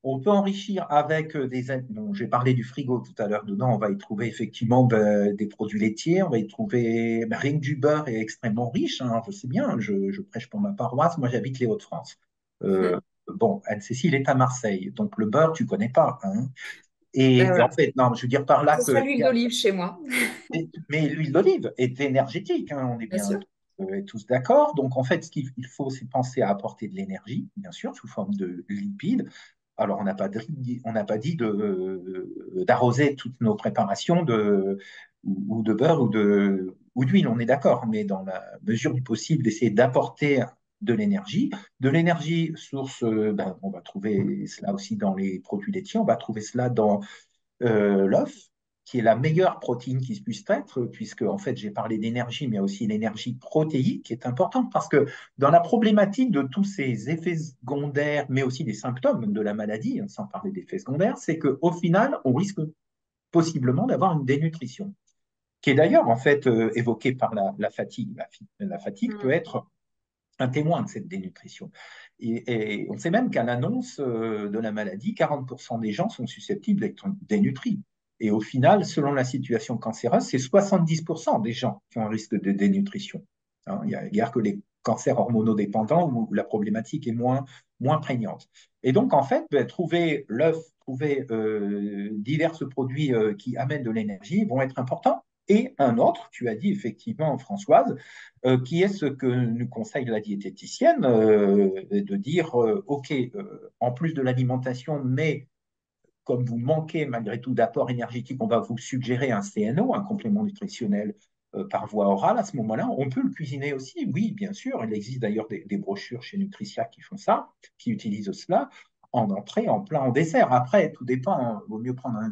On peut enrichir avec bon, j'ai parlé du frigo tout à l'heure. Dedans, on va y trouver effectivement ben, des produits laitiers. On va y trouver ben, rien que du beurre est extrêmement riche, hein, je sais bien. Je prêche pour ma paroisse. Moi, j'habite les Hauts-de-France. Euh, Mhm. bon, Anne-Cécile est à Marseille, donc le beurre, tu connais pas, hein. Ben Et en voilà. fait, non, je veux dire par là Ce sera l'huile d'olive chez moi. mais l'huile d'olive est énergétique, hein, on est Bien bien sûr. tous d'accord. Donc, en fait, ce qu'il faut, c'est penser à apporter de l'énergie, bien sûr, sous forme de lipides. Alors, on n'a pas dit d'arroser toutes nos préparations ou de beurre ou d'huile, on est d'accord, mais dans la mesure du possible, d'essayer d'apporter de l'énergie source, ben, on va trouver cela aussi dans les produits laitiers, on va trouver cela dans l'œuf, qui est la meilleure protéine qui puisse être, puisque en fait j'ai parlé d'énergie, mais il y a aussi l'énergie protéique qui est importante, parce que dans la problématique de tous ces effets secondaires, mais aussi des symptômes de la maladie, hein, sans parler d'effets secondaires, c'est qu'au final, on risque possiblement d'avoir une dénutrition, qui est d'ailleurs en fait évoquée par la fatigue. La fatigue peut Mhm. être un témoin de cette dénutrition. Et on sait même qu'à l'annonce de la maladie, 40% des gens sont susceptibles d'être dénutris. Et au final, selon la situation cancéreuse, c'est 70% des gens qui ont un risque de dénutrition. Hein, il y a guère que les cancers hormonodépendants où la problématique est moins prégnante. Et donc, en fait, ben, trouver l'œuf, trouver divers produits qui amènent de l'énergie vont être importants. Et un autre, tu as dit effectivement, Françoise, qui est ce que nous conseille la diététicienne, de dire, OK, en plus de l'alimentation, mais comme vous manquez malgré tout d'apport énergétique, on va vous suggérer un CNO, un complément nutritionnel par voie orale. À ce moment-là, on peut le cuisiner aussi. Oui, bien sûr. Il existe d'ailleurs des brochures chez Nutricia qui font ça, qui utilisent cela en entrée, en plat, en dessert. Après, tout dépend, hein. Il vaut mieux prendre un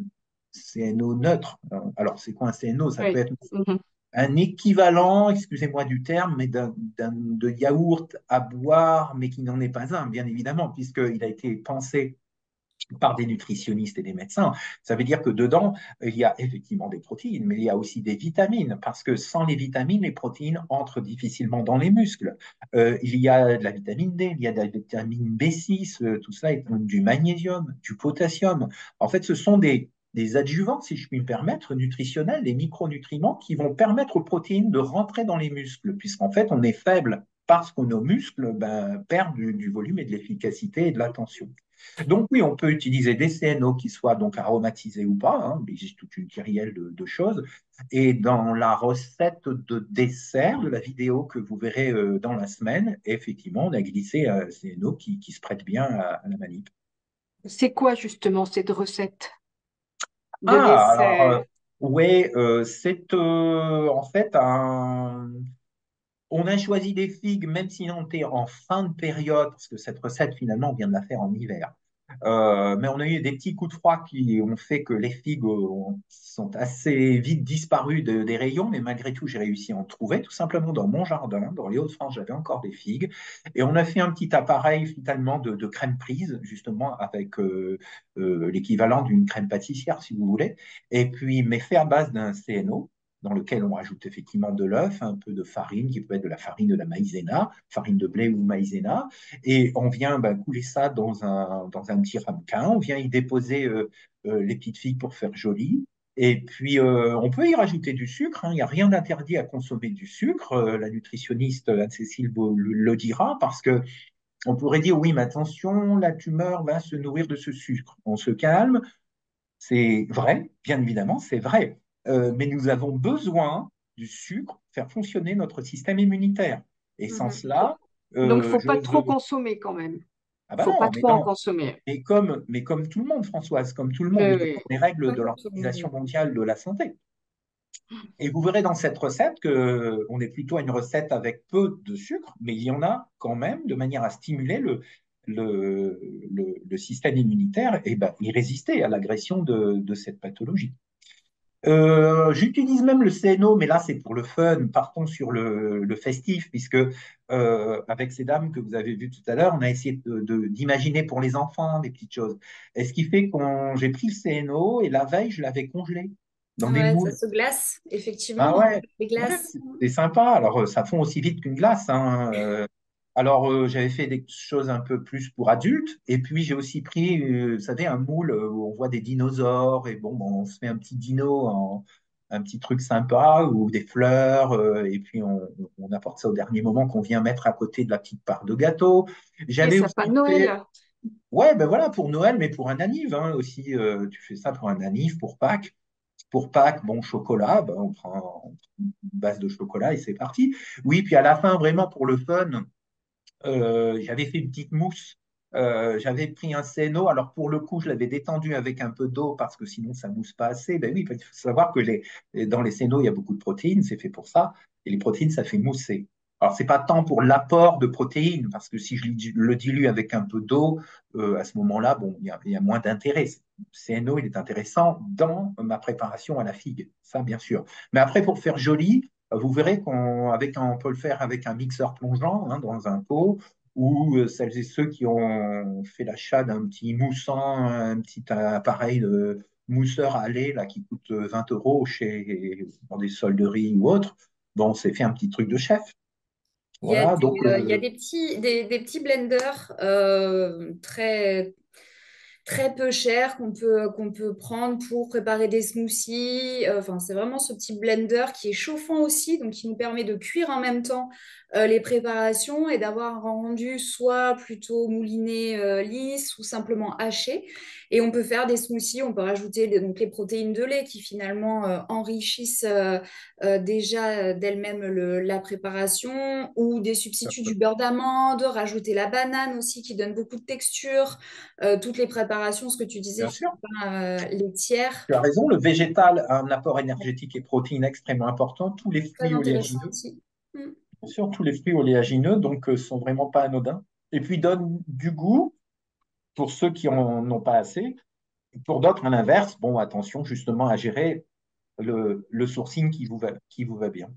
CNO neutre. Alors, c'est quoi un CNO? Ça peut Oui. être Mhm. un équivalent, excusez-moi du terme, mais de yaourt à boire, mais qui n'en est pas un, bien évidemment, puisqu'il a été pensé par des nutritionnistes et des médecins. Ça veut dire que dedans, il y a effectivement des protéines, mais il y a aussi des vitamines, parce que sans les vitamines, les protéines entrent difficilement dans les muscles. Il y a de la vitamine D, il y a de la vitamine B6, tout ça est du magnésium, du potassium. En fait, ce sont des adjuvants, si je puis me permettre, nutritionnels, des micronutriments qui vont permettre aux protéines de rentrer dans les muscles, puisqu'en fait, on est faible parce que nos muscles ben, perdent du volume et de l'efficacité et de la tension. Donc oui, on peut utiliser des CNO qui soient donc aromatisés ou pas, hein, il existe toute une kyrielle de choses. Et dans la recette de dessert de la vidéo que vous verrez dans la semaine, effectivement, on a glissé un CNO qui se prête bien à la manip. C'est quoi justement cette recette de Ah, alors, dessert? ouais, c'est en fait un... On a choisi des figues, même si on était en fin de période, parce que cette recette, finalement, on vient de la faire en hiver. Mais on a eu des petits coups de froid qui ont fait que les figues sont assez vite disparues des rayons, mais malgré tout, j'ai réussi à en trouver, tout simplement dans mon jardin, dans les Hauts-de-France, j'avais encore des figues. Et on a fait un petit appareil finalement de crème prise, justement, avec l'équivalent d'une crème pâtissière, si vous voulez, et puis, mais fait à base d'un CNO dans lequel on rajoute effectivement de l'œuf, un peu de farine, qui peut être de la farine de la maïzena, farine de blé ou maïzena, et on vient ben, couler ça dans un petit ramequin, on vient y déposer les petites figues pour faire joli, et puis on peut y rajouter du sucre, hein. Il n'y a rien d'interdit à consommer du sucre, la nutritionniste Anne-Cécile le dira, parce que on pourrait dire oui, mais attention, la tumeur va se nourrir de ce sucre. On se calme, c'est vrai, bien évidemment, c'est vrai. Mais nous avons besoin du sucre pour faire fonctionner notre système immunitaire. Et sans Mhm. cela, Donc, il faut pas j'ose. trop consommer quand même. Ah ben Faut pas non, mais trop en non. consommer. Mais comme tout le monde, Françoise, comme tout le monde, Oui, nous oui. avons les règles Ouais, de comme tout le l'Organisation monde. mondiale de la santé. Et vous verrez dans cette recette que on est plutôt à une recette avec peu de sucre, mais il y en a quand même de manière à stimuler le système immunitaire et ben, y résister à l'agression de cette pathologie. J'utilise même le CNO, mais là c'est pour le fun. Partons sur le festif, puisque avec ces dames que vous avez vues tout à l'heure, on a essayé d'imaginer pour les enfants des petites choses. Et ce qui fait que j'ai pris le CNO et la veille je l'avais congelé dans des Ouais, ça moules. se glace, Ah effectivement. ouais, Les ouais, glaces. c'est sympa. Alors ça fond aussi vite qu'une glace, hein. Alors, j'avais fait des choses un peu plus pour adultes, et puis j'ai aussi pris, vous savez, un moule où on voit des dinosaures, et bon, on se fait un petit dino, un petit truc sympa, ou des fleurs, et puis on apporte ça au dernier moment qu'on vient mettre à côté de la petite part de gâteau. Les J'avais sapins de aussi fait, Noël. ouais, ben voilà, pour Noël, mais pour un anniv hein, aussi, tu fais ça pour un anniv, pour Pâques. Pour Pâques, bon, chocolat, ben, on prend une base de chocolat et c'est parti. Oui, puis à la fin, vraiment pour le fun, j'avais fait une petite mousse. J'avais pris un séno. Alors, pour le coup, je l'avais détendu avec un peu d'eau parce que sinon, ça mousse pas assez. Ben oui, il faut savoir que dans les sénos, il y a beaucoup de protéines. C'est fait pour ça. Et les protéines, ça fait mousser. Alors, c'est pas tant pour l'apport de protéines parce que si je le dilue avec un peu d'eau, à ce moment-là, bon, il y a moins d'intérêt. Le séno, il est intéressant dans ma préparation à la figue. Ça, bien sûr. Mais après, pour faire joli, vous verrez on peut le faire avec un mixeur plongeant hein, dans un pot ou celles et ceux qui ont fait l'achat d'un petit moussant, un petit appareil de mousseur à lait là, qui coûte 20 euros dans des solderies ou autres. Bon, c'est fait un petit truc de chef. Voilà, donc Il y a des petits blenders très peu chers qu'on peut prendre pour préparer des smoothies. Enfin, c'est vraiment ce petit blender qui est chauffant aussi, donc qui nous permet de cuire en même temps les préparations et d'avoir un rendu soit plutôt mouliné lisse ou simplement haché. Et on peut faire des smoothies, on peut rajouter donc les protéines de lait qui finalement enrichissent déjà d'elle-même la préparation ou des substituts du beurre d'amande, rajouter la banane aussi qui donne beaucoup de texture, toutes les préparations, ce que tu disais, bien sûr, Philippin, laitières, tu as raison, le végétal a un apport énergétique et protéines extrêmement important. Tous les très fruits intéressant oléagineux, aussi. Mm. bien sûr, tous les fruits oléagineux, donc sont vraiment pas anodins. Et puis donnent du goût pour ceux qui en ont pas assez. Pour d'autres, à l'inverse, bon, attention justement à gérer le sourcing qui vous va bien.